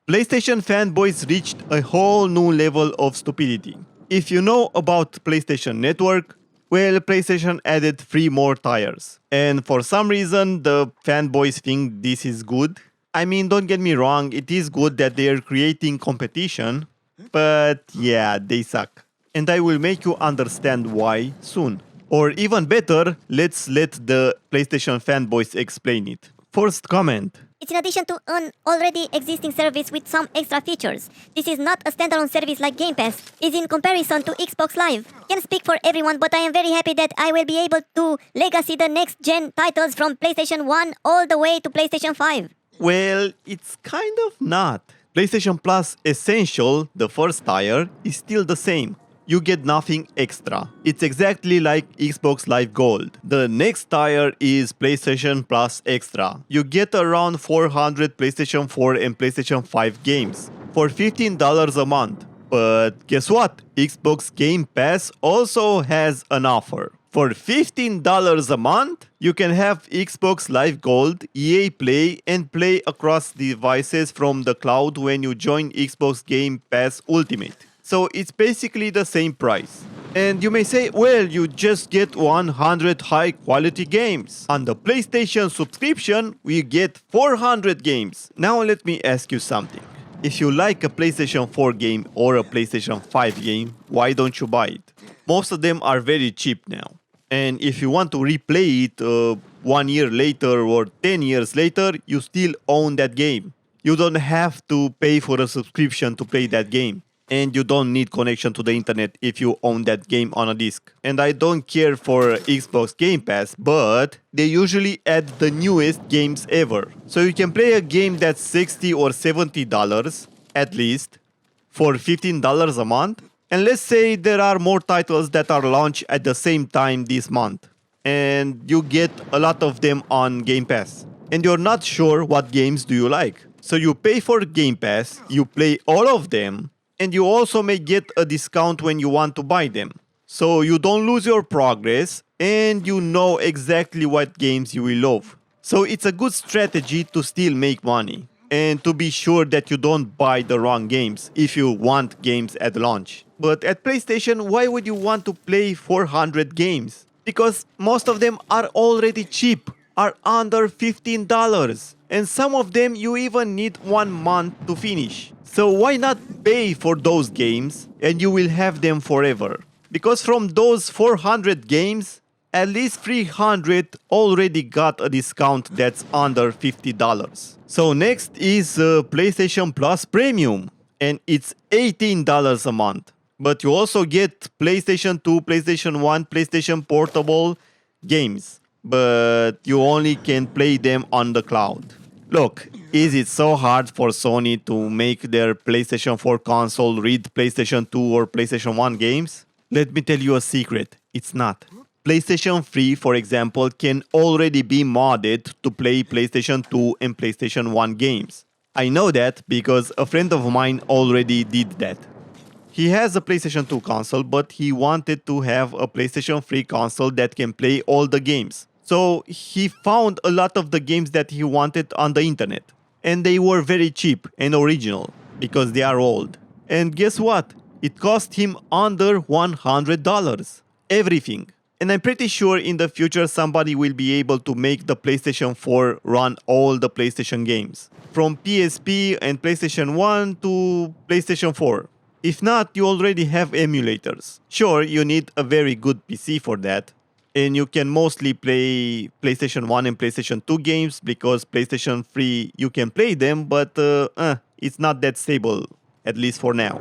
PlayStation fanboys reached a whole new level of stupidity. If you know about PlayStation Network, well, PlayStation added 3 more tires. And for some reason, the fanboys think this is good. I mean, don't get me wrong, it is good that they are creating competition, but yeah, they suck. And I will make you understand why soon. Or even better, let's let the PlayStation fanboys explain it. First comment. It's in addition to an already existing service with some extra features. This is not a standalone service like Game Pass. It's in comparison to Xbox Live. Can't speak for everyone, but I am very happy that I will be able to legacy the next-gen titles from PlayStation 1 all the way to PlayStation 5. Well, it's kind of not. PlayStation Plus Essential, the first tier, is still the same. You get nothing extra. It's exactly like Xbox Live Gold. The next tier is PlayStation Plus Extra. You get around 400 PlayStation 4 and PlayStation 5 games for $15 a month. But guess what? Xbox Game Pass also has an offer. For $15 a month, you can have Xbox Live Gold, EA Play, and play across devices from the cloud when you join Xbox Game Pass Ultimate. So it's basically the same price. And you may say, well, you just get 100 high quality games. On the PlayStation subscription, we get 400 games. Now let me ask you something. If you like a PlayStation 4 game or a PlayStation 5 game, why don't you buy it? Most of them are very cheap now. And if you want to replay it 1 year later or 10 years later, you still own that game. You don't have to pay for a subscription to play that game. And you don't need connection to the internet if you own that game on a disc. And I don't care for Xbox Game Pass, but they usually add the newest games ever. So you can play a game that's $60 or $70 at least for $15 a month. And let's say there are more titles that are launched at the same time this month. And you get a lot of them on Game Pass. And you're not sure what games do you like. So you pay for Game Pass, you play all of them, and you also may get a discount when you want to buy them. So you don't lose your progress and you know exactly what games you will love. So it's a good strategy to still make money and to be sure that you don't buy the wrong games if you want games at launch. But at PlayStation, why would you want to play 400 games? Because most of them are already cheap, are under $15. And some of them you even need 1 month to finish. So why not pay for those games and you will have them forever? Because from those 400 games, at least 300 already got a discount that's under $50. So next is PlayStation Plus Premium, and it's $18 a month. But you also get PlayStation 2, PlayStation 1, PlayStation Portable games, but you only can play them on the cloud. Look, is it so hard for Sony to make their PlayStation 4 console read PlayStation 2 or PlayStation 1 games? Let me tell you a secret, it's not. PlayStation 3, for example, can already be modded to play PlayStation 2 and PlayStation 1 games. I know that because a friend of mine already did that. He has a PlayStation 2 console, but he wanted to have a PlayStation 3 console that can play all the games. So he found a lot of the games that he wanted on the internet. And they were very cheap and original because they are old. And guess what? It cost him under $100. Everything. And I'm pretty sure in the future somebody will be able to make the PlayStation 4 run all the PlayStation games. From PSP and PlayStation 1 to PlayStation 4. If not, you already have emulators. Sure, you need a very good PC for that. And you can mostly play PlayStation 1 and PlayStation 2 games because PlayStation 3 you can play them, but it's not that stable, at least for now.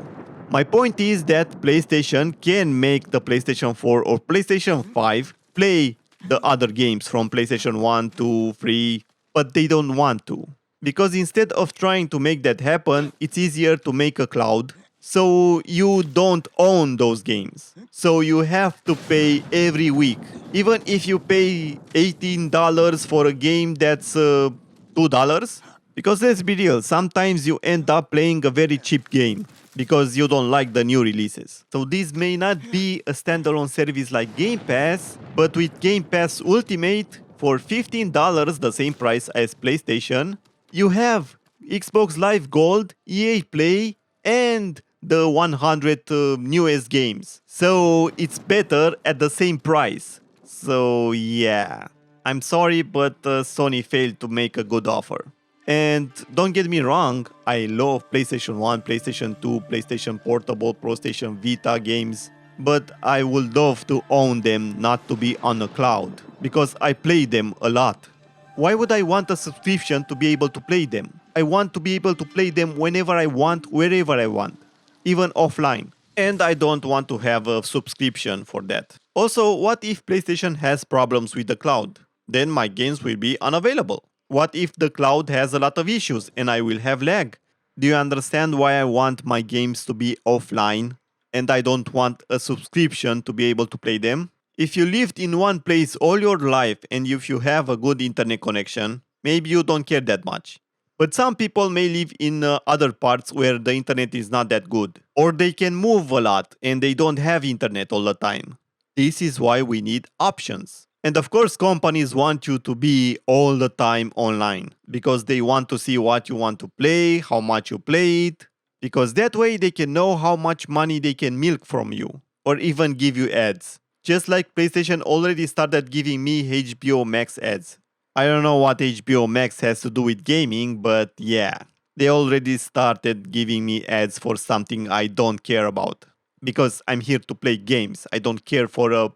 My point is that PlayStation can make the PlayStation 4 or PlayStation 5 play the other games from PlayStation 1, 2, 3, but they don't want to. Because instead of trying to make that happen, it's easier to make a cloud. So you don't own those games. So you have to pay every week. Even if you pay $18 for a game that's $2. Because let's be real, sometimes you end up playing a very cheap game because you don't like the new releases. So this may not be a standalone service like Game Pass, but with Game Pass Ultimate for $15, the same price as PlayStation, you have Xbox Live Gold, EA Play, and the 100 newest games. So it's better at the same price. So yeah, I'm sorry, but Sony failed to make a good offer. And don't get me wrong, I love PlayStation 1, PlayStation 2, PlayStation Portable, PlayStation Vita games, but I would love to own them, not to be on the cloud, because I play them a lot. Why would I want a subscription to be able to play them? I want to be able to play them whenever I want, wherever I want, even offline. And I don't want to have a subscription for that. Also, what if PlayStation has problems with the cloud? Then my games will be unavailable. What if the cloud has a lot of issues and I will have lag? Do you understand why I want my games to be offline and I don't want a subscription to be able to play them? If you lived in one place all your life and if you have a good internet connection, maybe you don't care that much. But some people may live in other parts where the internet is not that good. Or they can move a lot and they don't have internet all the time. This is why we need options. And of course, companies want you to be all the time online because they want to see what you want to play, how much you play it, because that way they can know how much money they can milk from you or even give you ads. Just like PlayStation already started giving me HBO Max ads. I don't know what HBO Max has to do with gaming, but yeah, they already started giving me ads for something I don't care about. Because I'm here to play games. I don't care for a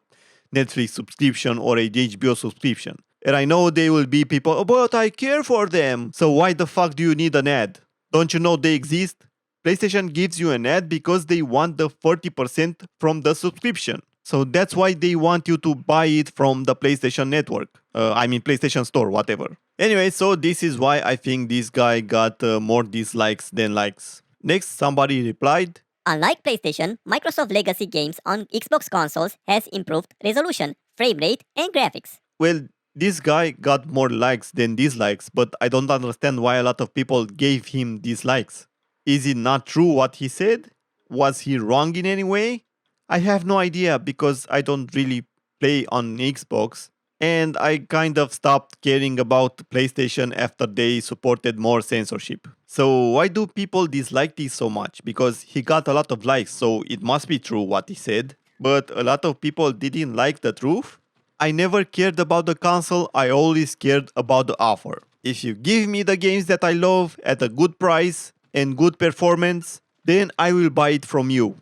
Netflix subscription or a HBO subscription. And I know there will be people, oh, but I care for them. So why the fuck do you need an ad? Don't you know they exist? PlayStation gives you an ad because they want the 40% from the subscription. So that's why they want you to buy it from the PlayStation Network. PlayStation Store, whatever. Anyway, so this is why I think this guy got more dislikes than likes. Next, somebody replied, Unlike PlayStation, Microsoft legacy games on Xbox consoles has improved resolution, frame rate, and graphics. well, this guy got more likes than dislikes, but I don't understand why a lot of people gave him dislikes. Is it not true what he said? Was he wrong in any way? I have no idea because I don't really play on Xbox and I kind of stopped caring about PlayStation after they supported more censorship. So why do people dislike this so much? Because he got a lot of likes, so it must be true what he said. But a lot of people didn't like the truth. I never cared about the console, I always cared about the offer. If you give me the games that I love at a good price and good performance, then I will buy it from you.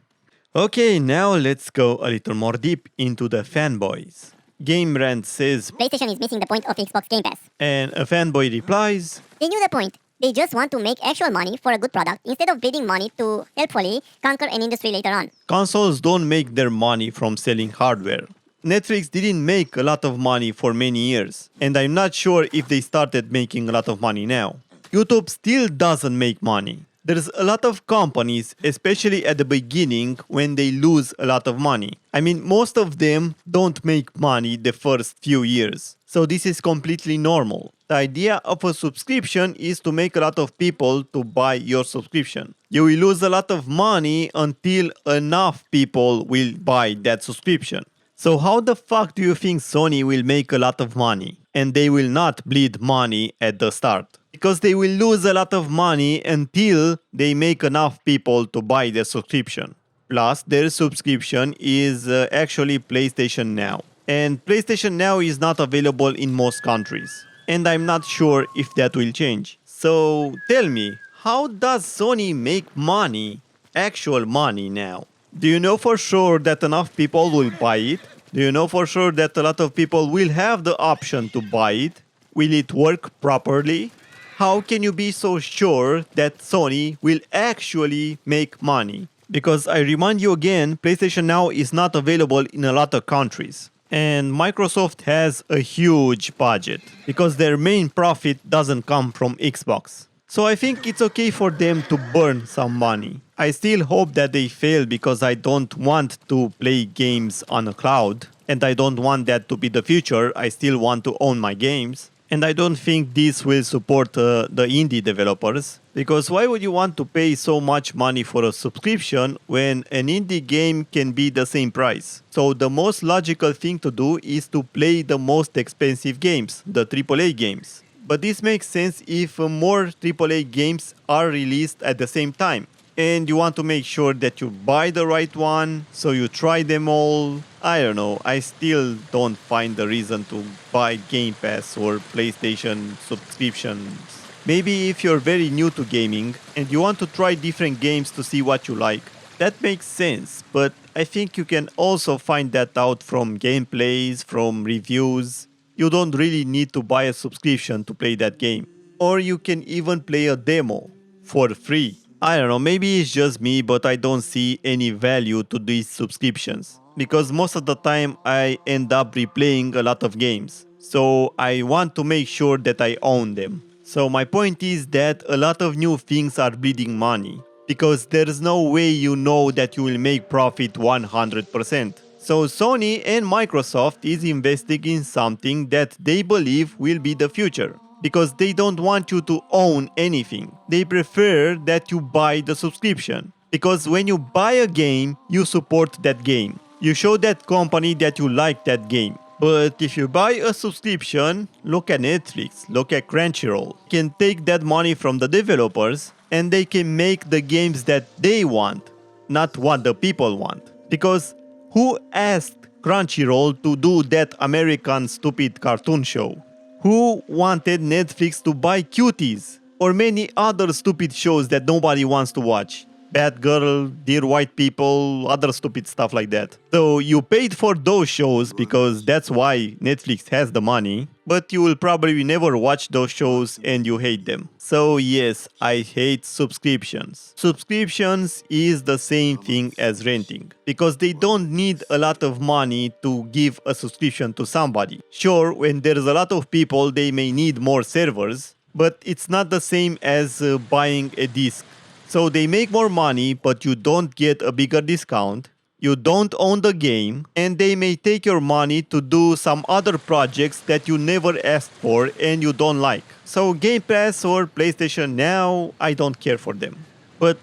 Okay, now let's go a little more deep into the fanboys. Game Rant says, PlayStation is missing the point of Xbox Game Pass. and a fanboy replies, They knew the point. They just want to make actual money for a good product instead of bidding money to helpfully conquer an industry later on. consoles don't make their money from selling hardware. Netflix didn't make a lot of money for many years, and I'm not sure if they started making a lot of money now. YouTube still doesn't make money. There's a lot of companies, especially at the beginning, when they lose a lot of money. Most of them don't make money the first few years. So this is completely normal. The idea of a subscription is to make a lot of people to buy your subscription. You will lose a lot of money until enough people will buy that subscription. So how the fuck do you think Sony will make a lot of money? And they will not bleed money at the start. Because they will lose a lot of money until they make enough people to buy their subscription. Plus, their subscription is actually PlayStation Now. And PlayStation Now is not available in most countries. And I'm not sure if that will change. So tell me, how does Sony make money, actual money now? Do you know for sure that enough people will buy it? Do you know for sure that a lot of people will have the option to buy it? Will it work properly? How can you be so sure that Sony will actually make money? Because I remind you again, PlayStation Now is not available in a lot of countries. And Microsoft has a huge budget because their main profit doesn't come from Xbox. So I think it's okay for them to burn some money. I still hope that they fail because I don't want to play games on a cloud. And I don't want that to be the future. I still want to own my games. And I don't think this will support the indie developers. Because why would you want to pay so much money for a subscription when an indie game can be the same price? So the most logical thing to do is to play the most expensive games, the AAA games. but this makes sense if more AAA games are released at the same time. And you want to make sure that you buy the right one, so you try them all. I don't know, I still don't find the reason to buy Game Pass or PlayStation subscriptions. Maybe if you're very new to gaming and you want to try different games to see what you like, that makes sense, but I think you can also find that out from gameplays, from reviews. You don't really need to buy a subscription to play that game. Or you can even play a demo for free. I don't know, maybe it's just me, but I don't see any value to these subscriptions. Because most of the time I end up replaying a lot of games. So I want to make sure that I own them. So my point is that a lot of new things are bleeding money. Because there's no way you know that you will make profit 100%. So Sony and Microsoft is investing in something that they believe will be the future. Because they don't want you to own anything. They prefer that you buy the subscription. Because when you buy a game, you support that game. You show that company that you like that game. But if you buy a subscription, look at Netflix, look at Crunchyroll. You can take that money from the developers and they can make the games that they want, not what the people want. Because who asked Crunchyroll to do that American stupid cartoon show? Who wanted Netflix to buy Cuties? Or many other stupid shows that nobody wants to watch? Bad Girl, Dear White People, other stupid stuff like that. So you paid for those shows because that's why Netflix has the money, but you will probably never watch those shows and you hate them. So yes, I hate subscriptions. Subscriptions is the same thing as renting, because they don't need a lot of money to give a subscription to somebody. Sure, when there's a lot of people, they may need more servers, but it's not the same as buying a disc. So they make more money, but you don't get a bigger discount, you don't own the game, and they may take your money to do some other projects that you never asked for and you don't like. So Game Pass or PlayStation Now, I don't care for them. But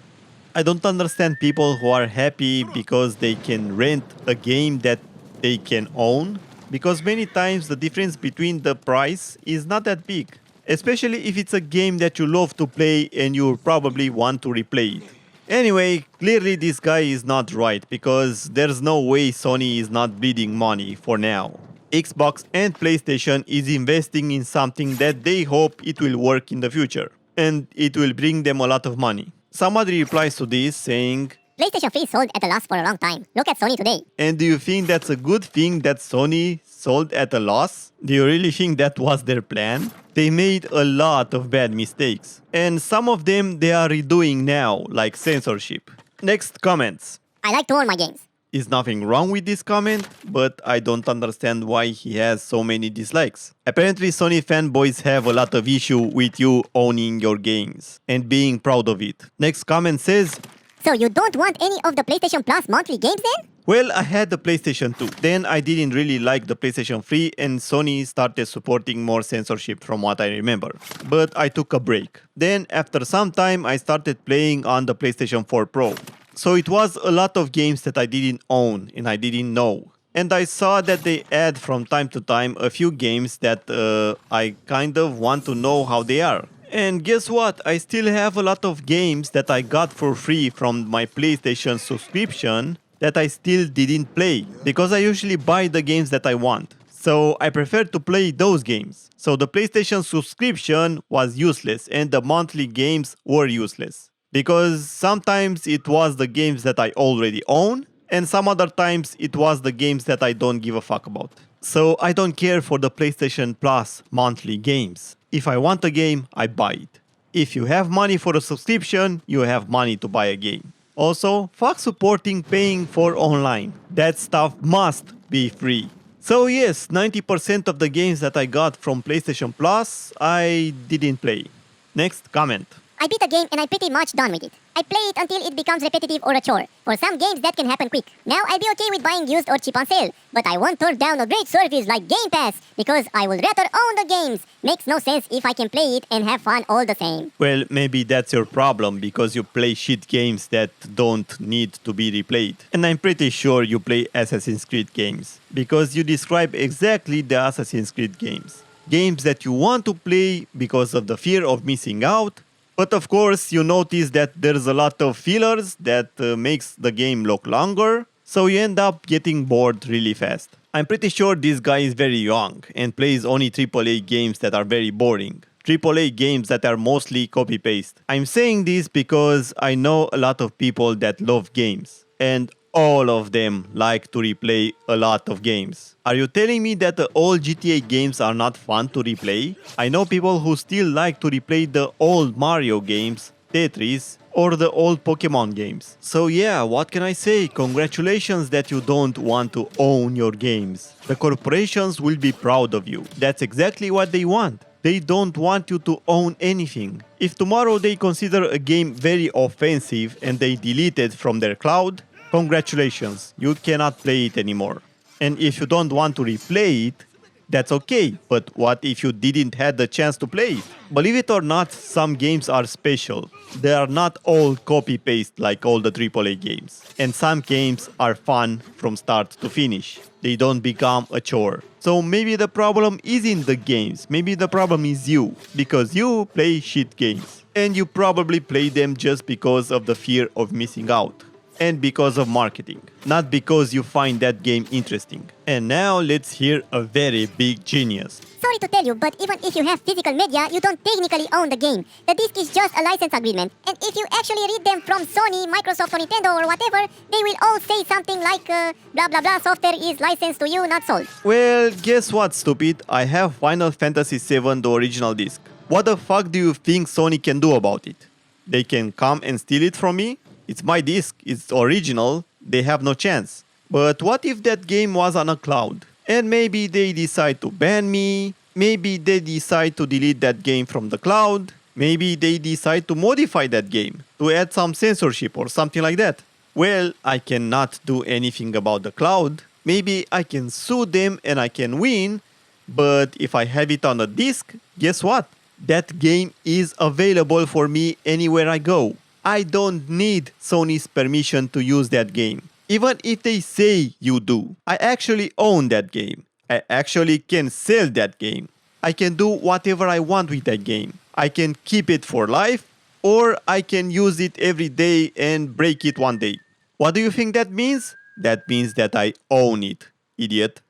I don't understand people who are happy because they can rent a game that they can own, because many times the difference between the price is not that big. Especially if it's a game that you love to play and you probably want to replay it. Anyway, clearly this guy is not right, because there's no way Sony is not bleeding money for now. Xbox and PlayStation is investing in something that they hope it will work in the future, and it will bring them a lot of money. Somebody replies to this saying, PlayStation 3 sold at a loss for a long time. Look at Sony today. and do you think that's a good thing that Sony sold at a loss? Do you really think that was their plan? They made a lot of bad mistakes, and some of them they are redoing now, like censorship. Next comments. I like to own my games. Is nothing wrong with this comment, but I don't understand why he has so many dislikes. Apparently Sony fanboys have a lot of issue with you owning your games and being proud of it. Next comment says, So you don't want any of the PlayStation Plus monthly games then? well, I had the PlayStation 2. Then I didn't really like the PlayStation 3 and Sony started supporting more censorship from what I remember. But I took a break. Then after some time I started playing on the PlayStation 4 Pro. So it was a lot of games that I didn't own and I didn't know. And I saw that they add from time to time a few games that I kind of want to know how they are. And guess what? I still have a lot of games that I got for free from my PlayStation subscription that I still didn't play, because I usually buy the games that I want. So I prefer to play those games. So the PlayStation subscription was useless and the monthly games were useless. Because sometimes it was the games that I already own, and some other times it was the games that I don't give a fuck about. So I don't care for the PlayStation Plus monthly games. If I want a game, I buy it. If you have money for a subscription, you have money to buy a game. Also, fuck supporting paying for online. That stuff must be free. So yes, 90% of the games that I got from PlayStation Plus, I didn't play. Next comment. I beat a game and I'm pretty much done with it. I play it until it becomes repetitive or a chore. For some games that can happen quick. Now I'll be okay with buying used or cheap on sale. But I won't turn down a great service like Game Pass, because I would rather own the games. Makes no sense if I can play it and have fun all the same. Well, maybe that's your problem, because you play shit games that don't need to be replayed. And I'm pretty sure you play Assassin's Creed games, because you describe exactly the Assassin's Creed games. games that you want to play because of the fear of missing out. But of course, you notice that there's a lot of fillers that makes the game look longer, so you end up getting bored really fast. I'm pretty sure this guy is very young and plays only AAA games that are very boring. AAA games that are mostly copy-paste. I'm saying this because I know a lot of people that love games, and all of them like to replay a lot of games. Are you telling me that the old GTA games are not fun to replay? I know people who still like to replay the old Mario games, Tetris, or the old Pokemon games. So yeah, what can I say? Congratulations that you don't want to own your games. The corporations will be proud of you. That's exactly what they want. They don't want you to own anything. If tomorrow they consider a game very offensive and they delete it from their cloud, congratulations, you cannot play it anymore. And if you don't want to replay it, that's okay, but what if you didn't have the chance to play it? Believe it or not, some games are special. They are not all copy-paste like all the AAA games. And some games are fun from start to finish. They don't become a chore. So maybe the problem isn't the games, maybe the problem is you, because you play shit games. And you probably play them just because of the fear of missing out. And because of marketing, not because you find that game interesting. And now let's hear a very big genius. Sorry to tell you, but even if you have physical media, you don't technically own the game. The disc is just a license agreement. And if you actually read them from Sony, Microsoft, or Nintendo, or whatever, they will all say something like, blah blah blah, software is licensed to you, not sold. Well, guess what, stupid? I have Final Fantasy VII, the original disc. What the fuck do you think Sony can do about it? They can come and steal it from me? It's my disc, it's original, they have no chance. But what if that game was on a cloud? And maybe they decide to ban me, maybe they decide to delete that game from the cloud, maybe they decide to modify that game, to add some censorship or something like that. Well, I cannot do anything about the cloud. Maybe I can sue them and I can win, but if I have it on a disc, guess what? That game is available for me anywhere I go. I don't need Sony's permission to use that game. Even if they say you do, I actually own that game. I actually can sell that game. I can do whatever I want with that game. I can keep it for life, or I can use it every day and break it one day. What do you think that means? That means that I own it, idiot.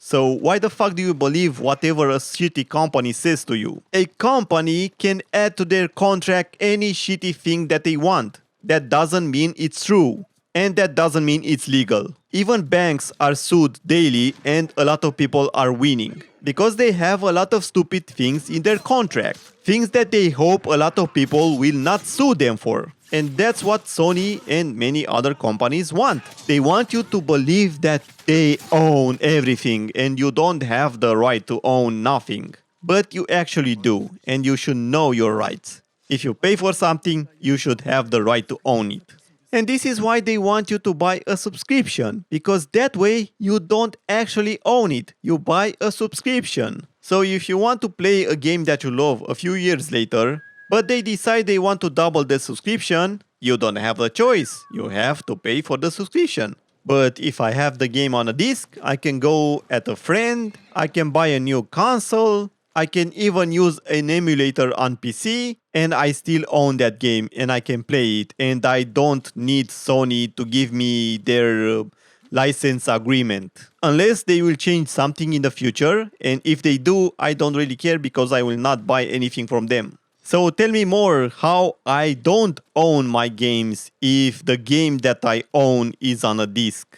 So why the fuck do you believe whatever a shitty company says to you? A company can add to their contract any shitty thing that they want. That doesn't mean it's true. And that doesn't mean it's legal. Even banks are sued daily and a lot of people are winning. Because they have a lot of stupid things in their contract. Things that they hope a lot of people will not sue them for. And that's what Sony and many other companies want. They want you to believe that they own everything and you don't have the right to own nothing. But you actually do, and you should know your rights. If you pay for something, you should have the right to own it. And this is why they want you to buy a subscription, because that way you don't actually own it. You buy a subscription. So if you want to play a game that you love a few years later, but they decide they want to double the subscription, you don't have a choice. You have to pay for the subscription. But if I have the game on a disc, I can go at a friend, I can buy a new console, I can even use an emulator on PC, and I still own that game and I can play it, and I don't need Sony to give me their license agreement. Unless they will change something in the future, and if they do, I don't really care because I will not buy anything from them. So tell me more how I don't own my games if the game that I own is on a disc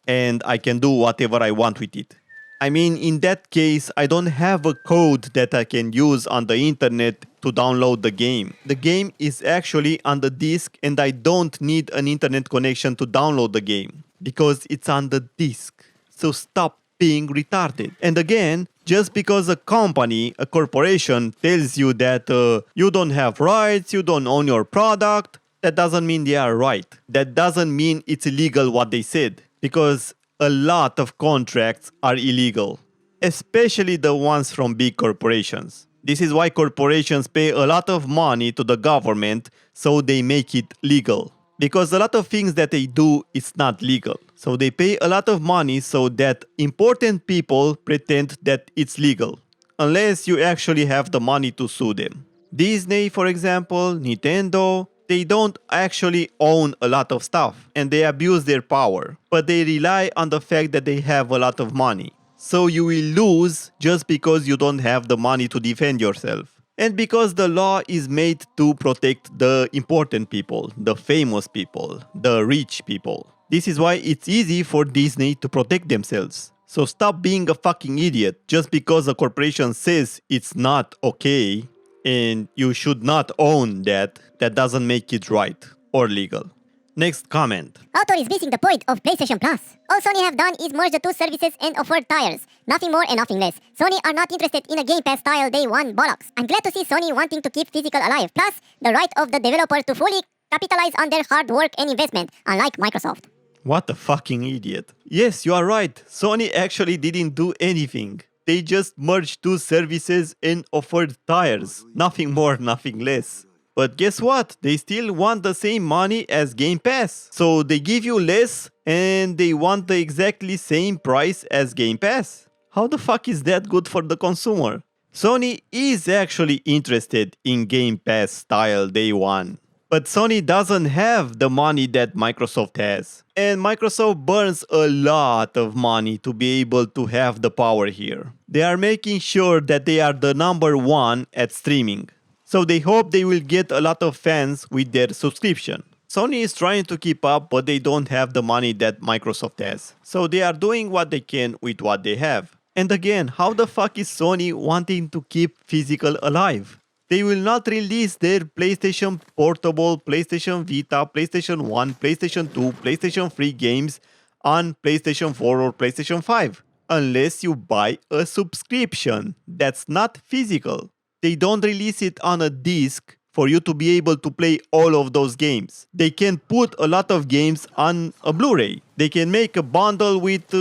and I can do whatever I want with it. I mean, in that case, I don't have a code that I can use on the internet to download the game. The game is actually on the disc and I don't need an internet connection to download the game because it's on the disc. So stop being retarded. And again, just because a company, a corporation tells you that you don't have rights, you don't own your product, that doesn't mean they are right. That doesn't mean it's illegal what they said. Because a lot of contracts are illegal, especially the ones from big corporations. This is why corporations pay a lot of money to the government so they make it legal. Because a lot of things that they do is not legal. So they pay a lot of money so that important people pretend that it's legal. unless you actually have the money to sue them. Disney, for example, Nintendo, they don't actually own a lot of stuff and they abuse their power, but they rely on the fact that they have a lot of money. So you will lose just because you don't have the money to defend yourself. And because the law is made to protect the important people, the famous people, the rich people. This is why it's easy for Disney to protect themselves. So stop being a fucking idiot just because a corporation says it's not okay and you should not own that. That doesn't make it right or legal. Next comment. Author is missing the point of PlayStation Plus. All Sony have done is merge the two services and offer tiers. Nothing more and nothing less. Sony are not interested in a Game Pass style day one bollocks. I'm glad to see Sony wanting to keep physical alive. Plus, the right of the developer to fully capitalize on their hard work and investment, unlike Microsoft. What a fucking idiot. Yes, you are right. Sony actually didn't do anything. They just merged two services and offered tiers. Nothing more, nothing less. But guess what? They still want the same money as Game Pass. So they give you less and they want the exactly same price as Game Pass. How the fuck is that good for the consumer? Sony is actually interested in Game Pass style day one. But Sony doesn't have the money that Microsoft has. And Microsoft burns a lot of money to be able to have the power here. They are making sure that they are the number one at streaming. So they hope they will get a lot of fans with their subscription. Sony is trying to keep up, but they don't have the money that Microsoft has. So they are doing what they can with what they have. And again, how the fuck is Sony wanting to keep physical alive? They will not release their PlayStation Portable, PlayStation Vita, PlayStation 1, PlayStation 2, PlayStation 3 games on PlayStation 4 or PlayStation 5. Unless you buy a subscription. That's not physical. They don't release it on a disc for you to be able to play all of those games. They can put a lot of games on a Blu-ray. They can make a bundle with,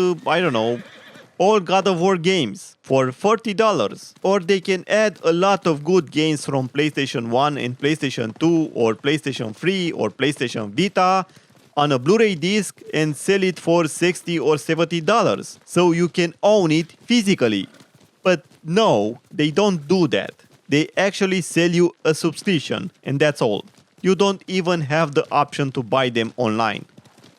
all God of War games for $40. Or they can add a lot of good games from PlayStation 1 and PlayStation 2 or PlayStation 3 or PlayStation Vita on a Blu-ray disc and sell it for $60 or $70. So you can own it physically. But no, they don't do that. They actually sell you a subscription, and that's all. You don't even have the option to buy them online.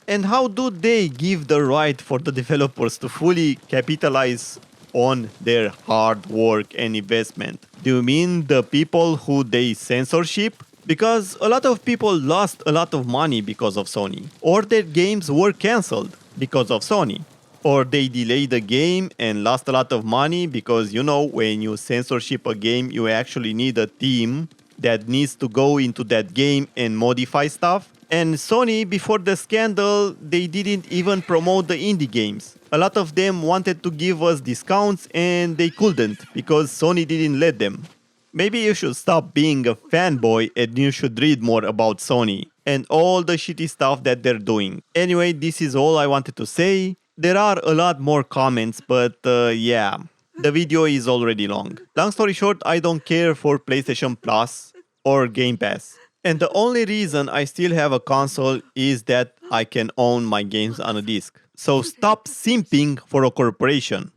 And how do they give the right for the developers to fully capitalize on their hard work and investment? Do you mean the people who they censorship? Because a lot of people lost a lot of money because of Sony. Or their games were cancelled because of Sony. Or they delayed the game and lost a lot of money because, when you censorship a game, you actually need a team that needs to go into that game and modify stuff. And Sony, before the scandal, they didn't even promote the indie games. A lot of them wanted to give us discounts and they couldn't because Sony didn't let them. Maybe you should stop being a fanboy and you should read more about Sony and all the shitty stuff that they're doing. Anyway, this is all I wanted to say. There are a lot more comments, but yeah, the video is already long. Long story short, I don't care for PlayStation Plus or Game Pass. And the only reason I still have a console is that I can own my games on a disc. So stop simping for a corporation.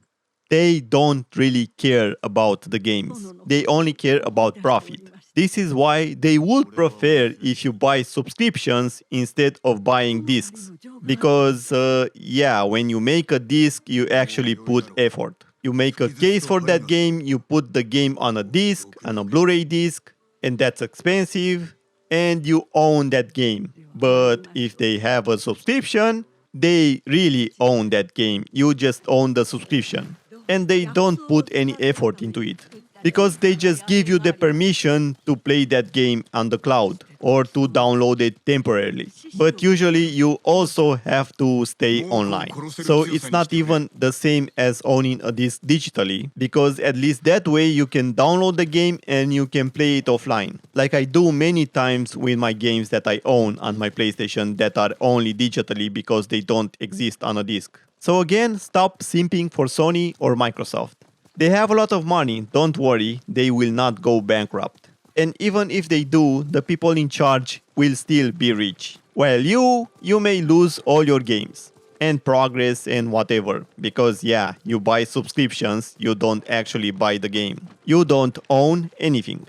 They don't really care about the games. They only care about profit. This is why they would prefer if you buy subscriptions instead of buying discs. Because, when you make a disc, you actually put effort. You make a case for that game, you put the game on a disc, on a Blu-ray disc, and that's expensive, and you own that game. But if they have a subscription, they really own that game. You just own the subscription. And they don't put any effort into it. Because they just give you the permission to play that game on the cloud or to download it temporarily. But usually you also have to stay online. So it's not even the same as owning a disc digitally, because at least that way you can download the game and you can play it offline. Like I do many times with my games that I own on my PlayStation that are only digitally because they don't exist on a disc. So again, stop simping for Sony or Microsoft. They have a lot of money, don't worry, they will not go bankrupt. And even if they do, the people in charge will still be rich. While you may lose all your games. and progress and whatever. Because yeah, you buy subscriptions, you don't actually buy the game. You don't own anything.